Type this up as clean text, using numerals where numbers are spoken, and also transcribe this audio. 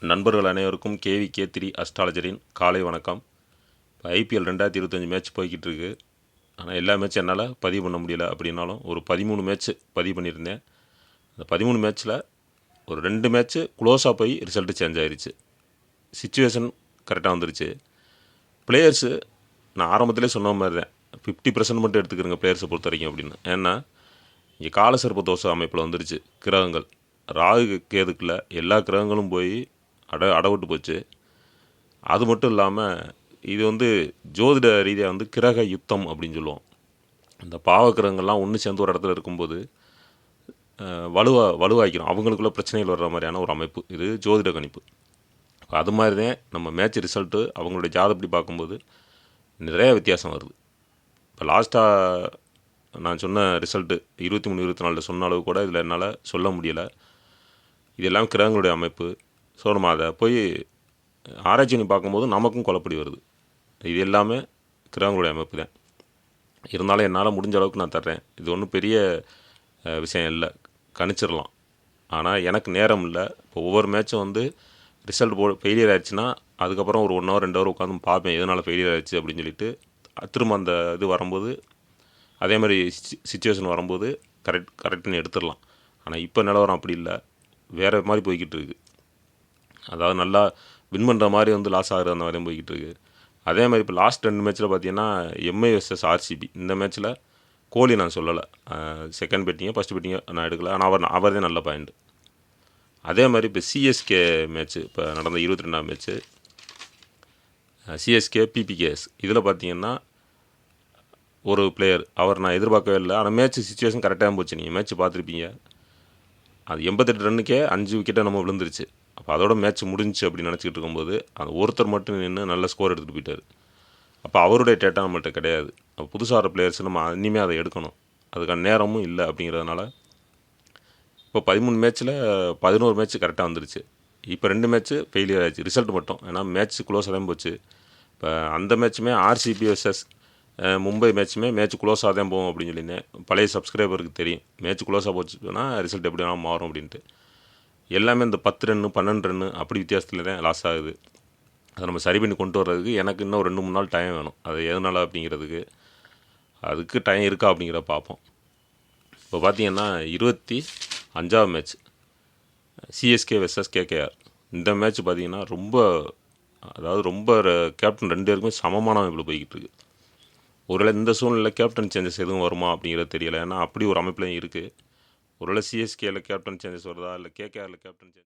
நண்பர்கள் அனைவருக்கும் கேவி அஸ்ட்ராலஜரின் காலை வணக்கம். இப்போ ஐபிஎல் 2025 மேட்ச் போய்கிட்டு இருக்கு. ஆனால் எல்லா மேட்சும் என்னால் பதிவு பண்ண முடியல. அப்படின்னாலும் ஒரு 13 மேட்ச்சு பதிவு பண்ணியிருந்தேன். அந்த 13 மேட்ச்சில் ஒரு 2 மேட்ச்சு க்ளோஸாக போய் ரிசல்ட்டு சேஞ்ச் ஆயிடுச்சு. சிச்சுவேஷன் கரெக்டாக வந்துருச்சு. பிளேயர்ஸு நான் ஆரம்பத்திலே சொன்ன மாதிரி தான் 50% மட்டும் எடுத்துக்கிறங்க பிளேயர்ஸை பொறுத்த வரைக்கும் அப்படின்னு. ஏன்னா இங்கே காலசர்ப்ப தோஷ அமைப்பில் வந்துருச்சு கிரகங்கள். ராகு கேதுக்குள்ள எல்லா கிரகங்களும் போய் அடவிட்டு போச்சு. அது மட்டும் இல்லாமல் இது ஜோதிட ரீதியாக கிரக யுத்தம் அப்படின்னு சொல்லுவோம். இந்த பாவ கிரகங்கள்லாம் ஒன்று சேர்ந்து ஒரு இடத்துல இருக்கும்போது வலுவாய்க்கிறோம். அவங்களுக்குள்ள பிரச்சனைகள் வர்ற மாதிரியான ஒரு அமைப்பு இது ஜோதிட கணிப்பு. அது மாதிரி தான் நம்ம மேட்ச் ரிசல்ட்டு அவங்களுடைய ஜாதப்படி பார்க்கும்போது நிறைய வித்தியாசம் வருது. இப்போ லாஸ்ட்டாக நான் சொன்ன ரிசல்ட்டு 23-24 சொன்ன அளவு கூட இதில் என்னால் சொல்ல முடியலை. இது எல்லாம் கிரகங்களுடைய அமைப்பு. ஸோ நம்ம அதை போய் ஆராய்ச்சி பண்ணி பார்க்கும்போது நமக்கும் குழப்படி வருது. இது எல்லாமே கிரகங்களுடைய அமைப்பு தான். இருந்தாலும் என்னால் முடிஞ்ச அளவுக்கு நான் தர்றேன். இது ஒன்றும் பெரிய விஷயம் இல்லை, கணிச்சிடலாம். ஆனால் எனக்கு நேரம் இல்லை. இப்போ ஒவ்வொரு மேட்சும் ரிசல்ட் ஃபெயிலியர் ஆயிடுச்சுன்னா அதுக்கப்புறம் ஒரு 1 ஹவர் 2 ஹவர் உட்காந்து பார்ப்பேன் எதனால் ஃபெயிலியர் ஆயிடுச்சு அப்படின்னு சொல்லிட்டு. திரும்ப அந்த இது வரும்போது அதே மாதிரி சிச்சுவேஷன் வரும்போது கரெக்டுன்னு எடுத்துடலாம். ஆனால் இப்போ நிலவரம் அப்படி இல்லை, வேறு மாதிரி போய்கிட்டு இருக்குது. அதாவது நல்லா வின் பண்ணுற மாதிரி லாஸ் ஆகிற அந்த மாதிரியும் போய்கிட்டு இருக்குது. அதே மாதிரி இப்போ லாஸ்ட் 2 மேட்ச்சில் பார்த்தீங்கன்னா எம்ஐ வெர்சஸ் ஆர்சிபி. இந்த மேட்ச்சில் கோலி நான் சொல்லலை, செகண்ட் பேட்டிங்கோ ஃபஸ்ட் பேட்டிங்கோ நான் எடுக்கலை. ஆனால் அவர் தான் நல்ல பாயிண்ட். அதே மாதிரி இப்போ சிஎஸ்கே மேட்ச்சு இப்போ நடந்த 22ஆம் மேட்ச்சு சிஎஸ்கே பிபிகேஎஸ். இதில் பார்த்தீங்கன்னா ஒரு பிளேயர் அவர் நான் எதிர்பார்க்கவே இல்லை. ஆனால் மேட்ச் சிச்சுவேஷன் கரெக்டாக போச்சு. நீங்கள் மேட்ச் பார்த்துருப்பீங்க. அது 88 ரன்னுக்கே 5 விக்கெட்டை நம்ம விழுந்துருச்சு. அப்போ அதோட மேட்ச் முடிஞ்சு அப்படின்னு நினச்சிக்கிட்டு இருக்கும்போது அந்த ஒருத்தர் மட்டும் நின்று நல்ல ஸ்கோர் எடுத்துகிட்டு போயிட்டார். அப்போ அவருடைய டேட்டா நம்மள்கிட்ட கிடையாது. அப்போ புதுசாக பிளேயர்ஸ் நம்ம இனிமேல் அதை எடுக்கணும், அதுக்கான நேரமும் இல்லை. அப்படிங்கிறதுனால இப்போ 13 மேட்ச்சில் 11 மேட்ச் கரெக்டாக வந்துருச்சு. இப்போ 2 மேட்ச்சு ஃபெயிலியர் ஆயிடுச்சு ரிசல்ட் மட்டும். ஏன்னா மேட்ச் க்ளோஸாக தான் போச்சு. இப்போ அந்த மேட்ச்சுமே ஆர்சிபி வர்சஸ் மும்பை மேட்ச் க்ளோஸாக தான் போகும் அப்படின்னு சொல்லியிருந்தேன். பழைய சப்ஸ்கிரைபருக்கு தெரியும் மேட்ச் க்ளோஸாக போச்சுன்னா ரிசல்ட் எப்படி வேணால் மாறும் அப்படின்ட்டு. எல்லாமே இந்த 10 ரன்னு 12 ரன்னு அப்படி வித்தியாசத்தில் தான் லாஸ் ஆகுது. அதை நம்ம சரி பண்ணி கொண்டு வர்றதுக்கு எனக்கு இன்னும் 2-3 நாள் டைம் வேணும். அது எதனால் அப்படிங்கிறதுக்கு அதுக்கு டைம் இருக்கா அப்படிங்கிறத பார்ப்போம். இப்போ பார்த்தீங்கன்னா 25ஆம் மேட்ச் சிஎஸ்கே வெர்சஸ் கேகேஆர். இந்த மேட்ச் பார்த்தீங்கன்னா ரொம்ப கேப்டன் 2 பேருக்குமே சமமான அமைப்பில் போய்கிட்டு இருக்குது. ஒருவேளை இந்த சூழ்நிலையில் கேப்டன் சேஞ்சஸ் எதுவும் வருமா அப்படிங்கிறது தெரியலை. ஏன்னா அப்படி ஒரு அமைப்புலையும் இருக்குது. ஒருவேளை சிஎஸ்கேயில் கேப்டன் சேஞ்சஸ் வருதா இல்லை கேகேஆரில் கேப்டன் சேஞ்சஸ்